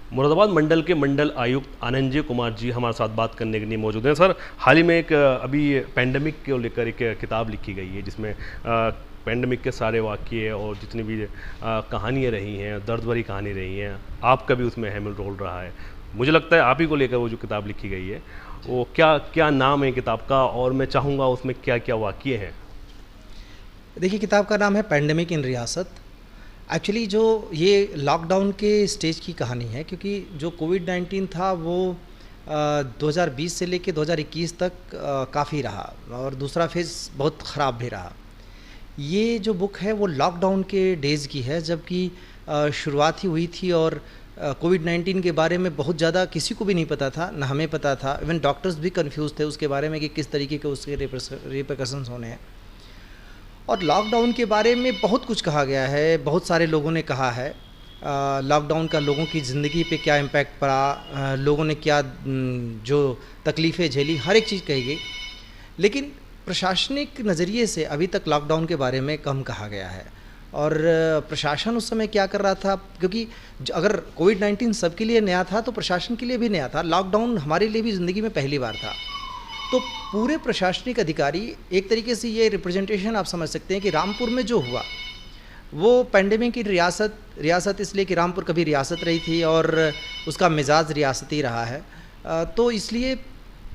मुरादाबाद मंडल के मंडल आयुक्त आनंदजय कुमार जी हमारे साथ बात करने के लिए मौजूद हैं। सर, हाल ही में एक अभी पैंडमिक को लेकर एक किताब लिखी गई है जिसमें पैंडमिक के सारे वाक़ये और जितनी भी कहानियाँ रही हैं, दर्द भरी कहानी रही हैं, आपका भी उसमें अहम रोल रहा है। मुझे लगता है आप ही को लेकर वो जो किताब लिखी गई है, वो क्या क्या नाम है किताब का, और मैं चाहूँगा उसमें क्या क्या वाक़ये हैं। देखिए, किताब का नाम है पैंडेमिक इन रियासत। एक्चुअली जो ये लॉकडाउन के स्टेज की कहानी है, क्योंकि जो कोविड-19 था वो 2020 से लेके 2021 तक काफ़ी रहा और दूसरा फेज़ बहुत ख़राब भी रहा। ये जो बुक है वो लॉकडाउन के डेज़ की है, जबकि शुरुआत ही हुई थी और कोविड-19 के बारे में बहुत ज़्यादा किसी को भी नहीं पता था, ना हमें पता था। इवन डॉक्टर्स भी कन्फ्यूज़ थे उसके बारे में कि किस तरीके के उसके रिपरकशंस होने हैं। और लॉकडाउन के बारे में बहुत कुछ कहा गया है, बहुत सारे लोगों ने कहा है लॉकडाउन का लोगों की ज़िंदगी पे क्या इम्पैक्ट पड़ा, लोगों ने क्या जो तकलीफ़ें झेली, हर एक चीज़ कही गई। लेकिन प्रशासनिक नज़रिए से अभी तक लॉकडाउन के बारे में कम कहा गया है। और प्रशासन उस समय क्या कर रहा था, क्योंकि अगर कोविड-19 सबके लिए नया था तो प्रशासन के लिए भी नया था। लॉकडाउन हमारे लिए भी ज़िंदगी में पहली बार था। तो पूरे प्रशासनिक अधिकारी एक तरीके से ये रिप्रेजेंटेशन आप समझ सकते हैं कि रामपुर में जो हुआ वो पैंडेमिक की रियासत इसलिए कि रामपुर कभी रियासत रही थी और उसका मिजाज रियासती रहा है। तो इसलिए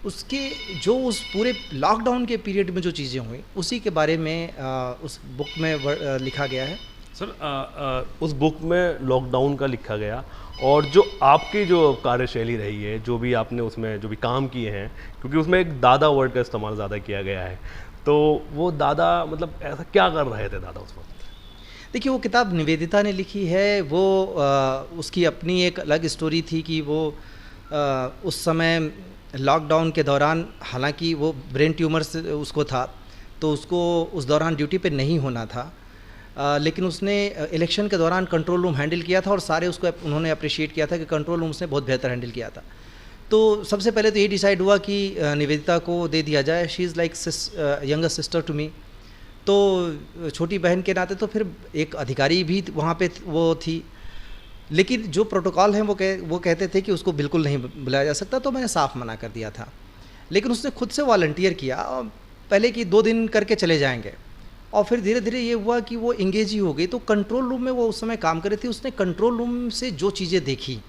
उसके जो उस पूरे लॉकडाउन के पीरियड में जो चीज़ें हुई उसी के बारे में उस बुक में लिखा गया है। सर, उस बुक में लॉकडाउन का लिखा गया और जो आपकी जो कार्यशैली रही है, जो भी आपने उसमें जो भी काम किए हैं, क्योंकि उसमें एक दादा वर्ड का इस्तेमाल ज़्यादा किया गया है, तो वो दादा मतलब ऐसा क्या कर रहे थे दादा उस वक्त? देखिए, वो किताब निवेदिता ने लिखी है। वो उसकी अपनी एक अलग स्टोरी थी कि वो उस समय लॉकडाउन के दौरान, हालांकि वो ब्रेन ट्यूमर से उसको था तो उसको उस दौरान ड्यूटी पे नहीं होना था, लेकिन उसने इलेक्शन के दौरान कंट्रोल रूम हैंडल किया था और सारे उसको उन्होंने अप्रिशिएट किया था कि कंट्रोल रूम उसने बहुत बेहतर हैंडल किया था। तो सबसे पहले तो ये डिसाइड हुआ कि निवेदिता को दे दिया जाए। She is like younger sister to me, तो छोटी बहन के नाते तो फिर एक अधिकारी भी वहाँ पे वो थी, लेकिन जो प्रोटोकॉल हैं वो कहते थे कि उसको बिल्कुल नहीं बुलाया जा सकता, तो मैंने साफ मना कर दिया था। लेकिन उसने खुद से वॉलंटियर किया, पहले कि 2 दिन करके चले जाएंगे, और फिर धीरे धीरे ये हुआ कि वो इंगेज ही हो गई। तो कंट्रोल रूम में वो उस समय काम कर रही थी। उसने कंट्रोल रूम से जो चीज़ें देखी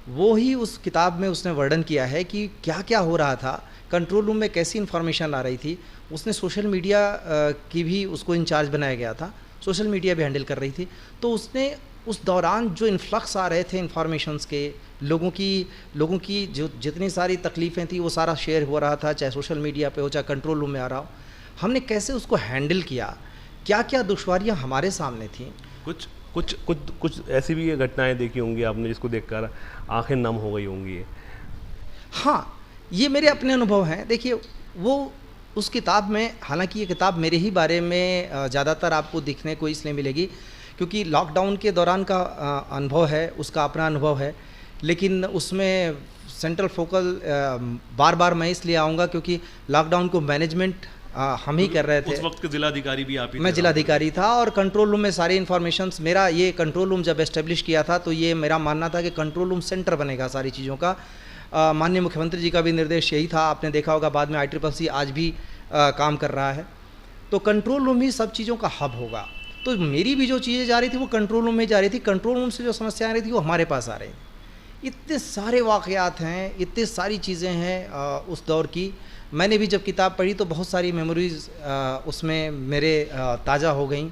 वो ही उस किताब में उसने वर्णन किया है कि क्या क्या हो रहा था, कंट्रोल रूम में कैसी इन्फॉर्मेशन आ रही थी। उसने सोशल मीडिया की भी उसको इंचार्ज बनाया गया था, सोशल मीडिया भी हैंडल कर रही थी। तो उसने उस दौरान जो इन्फ्लक्स आ रहे थे इन्फॉर्मेशंस के, लोगों की जो जितनी सारी तकलीफ़ें थी वो सारा शेयर हो रहा था, चाहे सोशल मीडिया पे हो चाहे कंट्रोल रूम में आ रहा हो। हमने कैसे उसको हैंडल किया, क्या क्या दुश्वारियां हमारे सामने थीं। कुछ ऐसी भी घटनाएं देखी होंगी आपने जिसको देखकर आंखें नम हो गई होंगी। हाँ, ये मेरे अपने अनुभव हैं। देखिए, वो उस किताब में, हालांकि ये किताब मेरे ही बारे में ज़्यादातर आपको दिखने को इसलिए मिलेगी क्योंकि लॉकडाउन के दौरान का अनुभव है, उसका अपना अनुभव है। लेकिन उसमें सेंट्रल फोकल बार बार मैं इसलिए आऊँगा क्योंकि लॉकडाउन को मैनेजमेंट हम ही कर रहे थे। उस वक्त के जिलाधिकारी भी आप ही थे? मैं जिलाधिकारी था और कंट्रोल रूम में सारी इन्फॉर्मेशंस, मेरा ये कंट्रोल रूम जब एस्टेब्लिश किया था तो ये मेरा मानना था कि कंट्रोल रूम सेंटर बनेगा सारी चीज़ों का। माननीय मुख्यमंत्री जी का भी निर्देश यही था। आपने देखा होगा बाद में ICCC आज भी काम कर रहा है। तो कंट्रोल रूम ही सब चीज़ों का हब होगा। तो मेरी भी जो चीज़ें जा रही थी वो कंट्रोल रूम में जा रही थी, कंट्रोल रूम से जो समस्या आ रही थी वो हमारे पास आ रही थी। इतने सारे वाक़यात हैं, इतनी सारी चीज़ें हैं उस दौर की। मैंने भी जब किताब पढ़ी तो बहुत सारी मेमोरीज़ उसमें मेरे ताज़ा हो गई।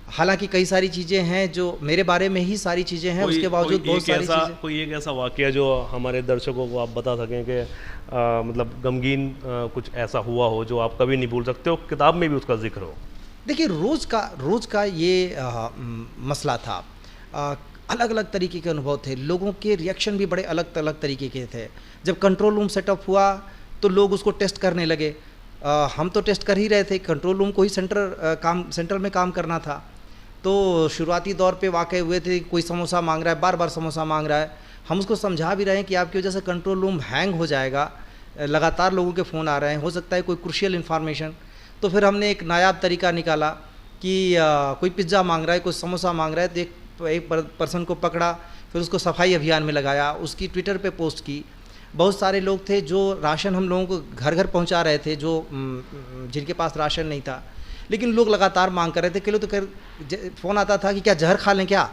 हालांकि कई सारी चीज़ें हैं जो मेरे बारे में ही सारी चीज़ें हैं, उसके बावजूद बहुत सारी चीज़ें। कोई एक ऐसा वाक़या जो हमारे दर्शकों को आप बता सकें कि मतलब गमगीन कुछ ऐसा हुआ हो जो आप कभी नहीं भूल सकते हो, किताब में भी उसका जिक्र हो। देखिए, रोज़ का ये मसला था। अलग अलग तरीके के अनुभव थे, लोगों के रिएक्शन भी बड़े अलग अलग तरीके के थे। जब कंट्रोल रूम सेटअप हुआ तो लोग उसको टेस्ट करने लगे। हम तो टेस्ट कर ही रहे थे, कंट्रोल रूम को ही सेंटर में काम करना था। तो शुरुआती दौर पे वाक़े हुए थे, कोई समोसा मांग रहा है, बार बार समोसा मांग रहा है। हम उसको समझा भी रहे हैं कि आपकी वजह से कंट्रोल रूम हैंग हो जाएगा, लगातार लोगों के फ़ोन आ रहे हैं, हो सकता है कोई क्रूशियल इन्फॉर्मेशन। तो फिर हमने एक नायाब तरीका निकाला कि कोई पिज़्ज़ा मांग रहा है, कोई समोसा मांग रहा है, तो एक पर्सन को पकड़ा, फिर उसको सफाई अभियान में लगाया, उसकी ट्विटर पे पोस्ट की। बहुत सारे लोग थे जो राशन हम लोगों को घर घर पहुंचा रहे थे, जो जिनके पास राशन नहीं था, लेकिन लोग लगातार मांग कर रहे थे। कि तो फ़ोन आता था कि क्या जहर खा लें क्या,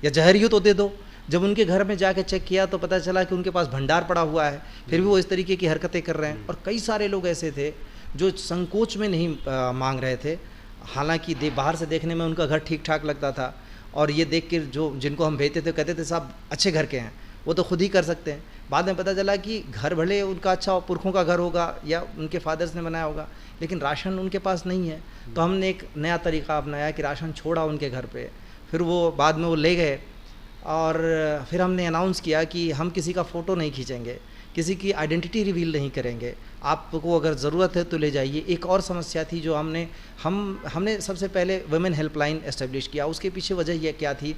या जहर ही हो तो दे दो। जब उनके घर में जाके चेक किया तो पता चला कि उनके पास भंडार पड़ा हुआ है, फिर भी वो इस तरीके की हरकतें कर रहे हैं। और कई सारे लोग ऐसे थे जो संकोच में नहीं मांग रहे थे, हालांकि बाहर से देखने में उनका घर ठीक ठाक लगता था, और ये देख के जो जिनको हम भेजते थे कहते थे साहब अच्छे घर के हैं, वो तो खुद ही कर सकते हैं। बाद में पता चला कि घर भले उनका अच्छा पुरखों का घर होगा या उनके फादर्स ने बनाया होगा, लेकिन राशन उनके पास नहीं है। तो हमने एक नया तरीका अपनाया कि राशन छोड़ा उनके घर पे, फिर वो बाद में वो ले गए, और फिर हमने अनाउंस किया कि हम किसी का फ़ोटो नहीं खींचेंगे, किसी की आइडेंटिटी रिवील नहीं करेंगे, आपको अगर ज़रूरत है तो ले जाइए। एक और समस्या थी जो हमने सबसे पहले वुमेन हेल्पलाइन एस्टेब्लिश किया। उसके पीछे वजह यह क्या थी,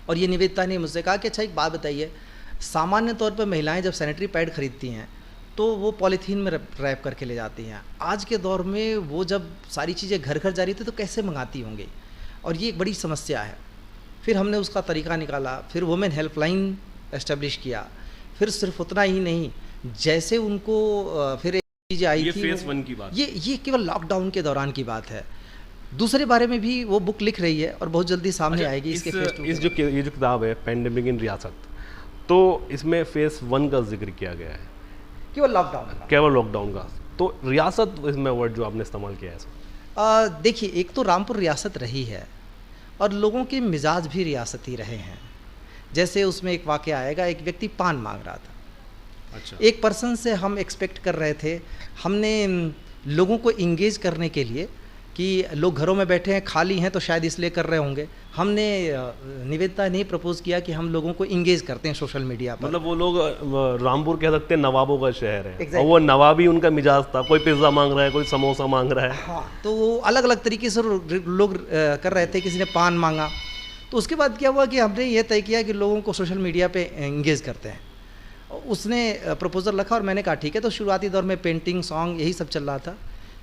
और ये निवेदिता ने मुझसे कहा कि अच्छा एक बात बताइए, सामान्य तौर पर महिलाएं जब सैनिटरी पैड खरीदती हैं तो वो पॉलीथीन में रैप करके ले जाती हैं। आज के दौर में वो जब सारी चीज़ें घर घर जा रही थी तो कैसे मंगाती होंगी, और ये एक बड़ी समस्या है। फिर हमने उसका तरीका निकाला, फिर वुमेन हेल्पलाइन एस्टेब्लिश किया। फिर सिर्फ उतना ही नहीं, जैसे उनको फिर एक चीज़ आई थी, फेज़ 1 की बात, ये केवल लॉकडाउन के दौरान की बात है। दूसरे बारे में भी वो बुक लिख रही है और बहुत जल्दी सामने आएगी। इसके ये जो किताब है पैंडेमिक इन रियासत, तो इसमें फेज़ 1 का जिक्र किया गया है, केवल लॉकडाउन का। तो रियासत इसमें वर्ड जो आपने इस्तेमाल किया है, देखिए, एक तो रामपुर रियासत रही है और लोगों के मिजाज भी रियासती रहे हैं। जैसे उसमें एक वाक़या आएगा, एक व्यक्ति पान मांग रहा था। अच्छा। एक पर्सन से हम एक्सपेक्ट कर रहे थे, हमने लोगों को इंगेज करने के लिए कि लोग घरों में बैठे हैं, खाली हैं, तो शायद इसलिए कर रहे होंगे। हमने निवेदिता ने प्रपोज किया कि हम लोगों को इंगेज करते हैं सोशल मीडिया पर। मतलब वो लोग रामपुर कह सकते हैं नवाबों का शहर है। exactly. और वो नवाबी उनका मिजाज था, कोई पिज्ज़ा मांग रहा है, कोई समोसा मांग रहा है। हाँ, तो वो अलग अलग तरीके से लोग कर रहे थे। किसी ने पान मांगा, तो उसके बाद क्या हुआ कि हमने ये तय किया कि लोगों को सोशल मीडिया पे इंगेज करते हैं। उसने प्रपोजल रखा और मैंने कहा ठीक है। तो शुरुआती दौर में पेंटिंग, सॉन्ग, यही सब चल रहा था।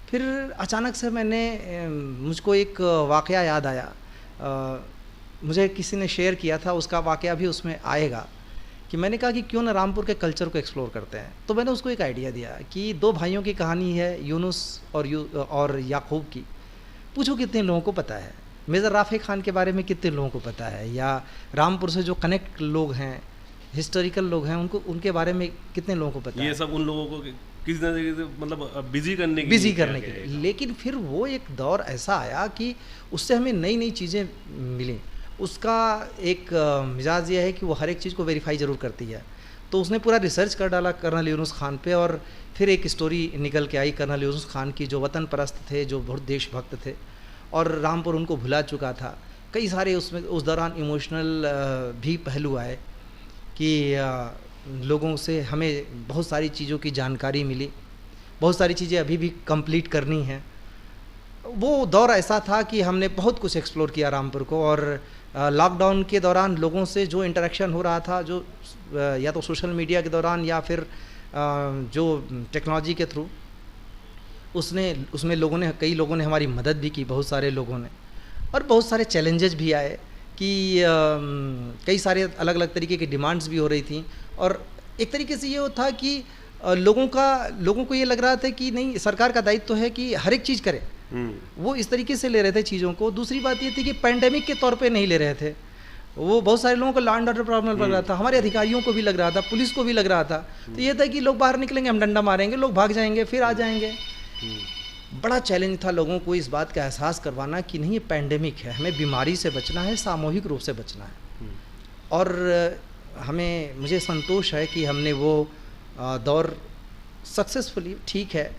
फिर अचानक से मुझको एक वाक़या याद आया, मुझे किसी ने शेयर किया था, उसका वाक़या भी उसमें आएगा, कि मैंने कहा कि क्यों ना रामपुर के कल्चर को एक्सप्लोर करते हैं। तो मैंने उसको एक आइडिया दिया कि 2 भाइयों की कहानी है, यूनुस और याकूब की। पूछो कितने लोगों को पता है, मेजर राफ़े खान के बारे में कितने लोगों को पता है, या रामपुर से जो कनेक्ट लोग हैं, हिस्टोरिकल लोग हैं, उनके बारे में कितने लोगों को पता है। ये सब उन लोगों को किसी तरीके से मतलब बिजी करने के लिए। लेकिन फिर वो एक दौर ऐसा आया कि उससे हमें नई नई चीज़ें मिली। उसका एक मिजाज ये है कि वो हर एक चीज़ को वेरीफाई ज़रूर करती है। तो उसने पूरा रिसर्च कर डाला कर्नल यूनुस खान पे, और फिर एक स्टोरी निकल के आई कर्नल यूनुस खान की, जो वतन परस्त थे, जो बहुत देशभक्त थे, और रामपुर उनको भुला चुका था। कई सारे उसमें उस दौरान इमोशनल भी पहलू आए कि लोगों से हमें बहुत सारी चीज़ों की जानकारी मिली, बहुत सारी चीज़ें अभी भी कंप्लीट करनी हैं। वो दौर ऐसा था कि हमने बहुत कुछ एक्सप्लोर किया रामपुर को, और लॉकडाउन के दौरान लोगों से जो इंटरेक्शन हो रहा था, जो या तो सोशल मीडिया के दौरान या फिर जो टेक्नोलॉजी के थ्रू, उसमें कई लोगों ने हमारी मदद भी की, बहुत सारे लोगों ने। और बहुत सारे चैलेंजेस भी आए कि कई सारे अलग अलग तरीके की डिमांड्स भी हो रही थी। और एक तरीके से ये था कि लोगों को ये लग रहा था कि नहीं, सरकार का दायित्व है कि हर एक चीज़ करे। वो इस तरीके से ले रहे थे चीज़ों को। दूसरी बात ये थी कि पैंडेमिक के तौर पे नहीं ले रहे थे वो। बहुत सारे लोगों को लॉ एंड ऑर्डर प्रॉब्लम लग रहा था, हमारे अधिकारियों को भी लग रहा था, पुलिस को भी लग रहा था। तो ये था कि लोग बाहर निकलेंगे, हम डंडा मारेंगे, लोग भाग जाएंगे, फिर आ जाएंगे। बड़ा चैलेंज था लोगों को इस बात का एहसास करवाना कि नहीं, ये पैंडेमिक है, हमें बीमारी से बचना है, सामूहिक रूप से बचना है। और मुझे संतोष है कि हमने वो दौर सक्सेसफुली, ठीक है,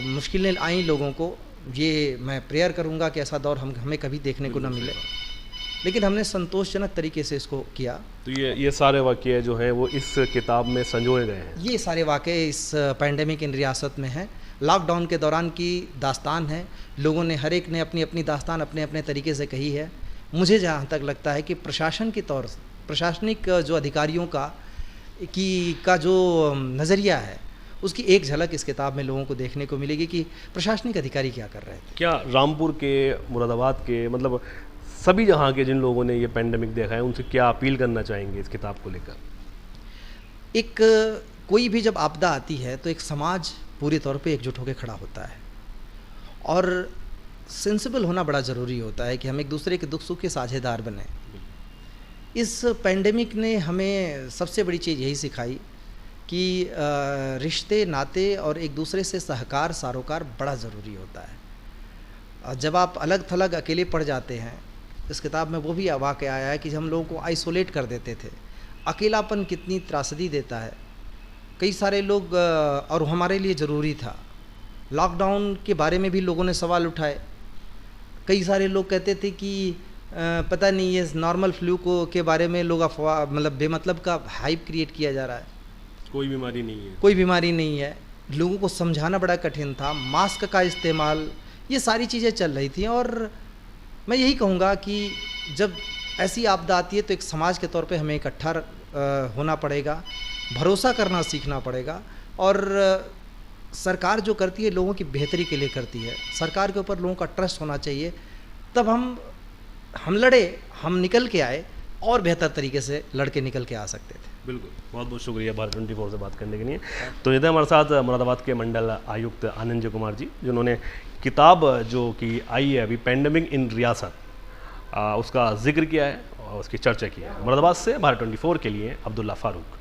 मुश्किलें आई लोगों को, ये मैं प्रेयर करूंगा कि ऐसा दौर हमें कभी देखने को ना मिले, लेकिन हमने संतोषजनक तरीके से इसको किया। तो ये सारे वाक़ये जो हैं वो इस किताब में संजोए गए हैं। ये सारे वाक़ये इस पैंडेमिक इन रियासत में हैं। लॉकडाउन के दौरान की दास्तान है। लोगों ने, हर एक ने अपनी अपनी दास्तान अपने अपने तरीके से कही है। मुझे जहाँ तक लगता है कि प्रशासनिक जो अधिकारियों का जो नज़रिया है, उसकी एक झलक इस किताब में लोगों को देखने को मिलेगी कि प्रशासनिक अधिकारी क्या कर रहे थे। क्या रामपुर के, मुरादाबाद के, मतलब सभी जहाँ के जिन लोगों ने ये पैंडेमिक देखा है उनसे क्या अपील करना चाहेंगे इस किताब को लेकर? एक कोई भी जब आपदा आती है तो एक समाज पूरे तौर पे एकजुट होकर खड़ा होता है और सेंसिबल होना बड़ा ज़रूरी होता है कि हम एक दूसरे के दुख सुख के साझेदार बने। इस पैंडेमिक ने हमें सबसे बड़ी चीज़ यही सिखाई कि रिश्ते नाते और एक दूसरे से सहकार सारोकार बड़ा ज़रूरी होता है। और जब आप अलग थलग अकेले पड़ जाते हैं, इस किताब में वो भी वाक़या आया है कि हम लोगों को आइसोलेट कर देते थे। अकेलापन कितनी त्रासदी देता है। कई सारे लोग और हमारे लिए ज़रूरी था। लॉकडाउन के बारे में भी लोगों ने सवाल उठाए। कई सारे लोग कहते थे कि पता नहीं ये नॉर्मल फ्लू को के बारे में लोग अफवाह मतलब बेमतलब का हाइप क्रिएट किया जा रहा है। कोई बीमारी नहीं है, कोई बीमारी नहीं है। लोगों को समझाना बड़ा कठिन था। मास्क का इस्तेमाल, ये सारी चीज़ें चल रही थी। और मैं यही कहूँगा कि जब ऐसी आपदा आती है तो एक समाज के तौर पे हमें इकट्ठा होना पड़ेगा, भरोसा करना सीखना पड़ेगा। और सरकार जो करती है लोगों की बेहतरी के लिए करती है। सरकार के ऊपर लोगों का ट्रस्ट होना चाहिए। तब हम लड़े, हम निकल के आए और बेहतर तरीके से लड़के निकल के आ सकते थे। बिल्कुल, बहुत बहुत शुक्रिया भारत 24 से बात करने के लिए। तो ये थे हमारे साथ मुरादाबाद के मंडल आयुक्त आनंद कुमार जी, जिन्होंने किताब जो कि आई है अभी पैंडेमिक इन रियासत, उसका जिक्र किया है और उसकी चर्चा की है। मुरादाबाद से भारत 24 के लिए अब्दुल्ला फारूक।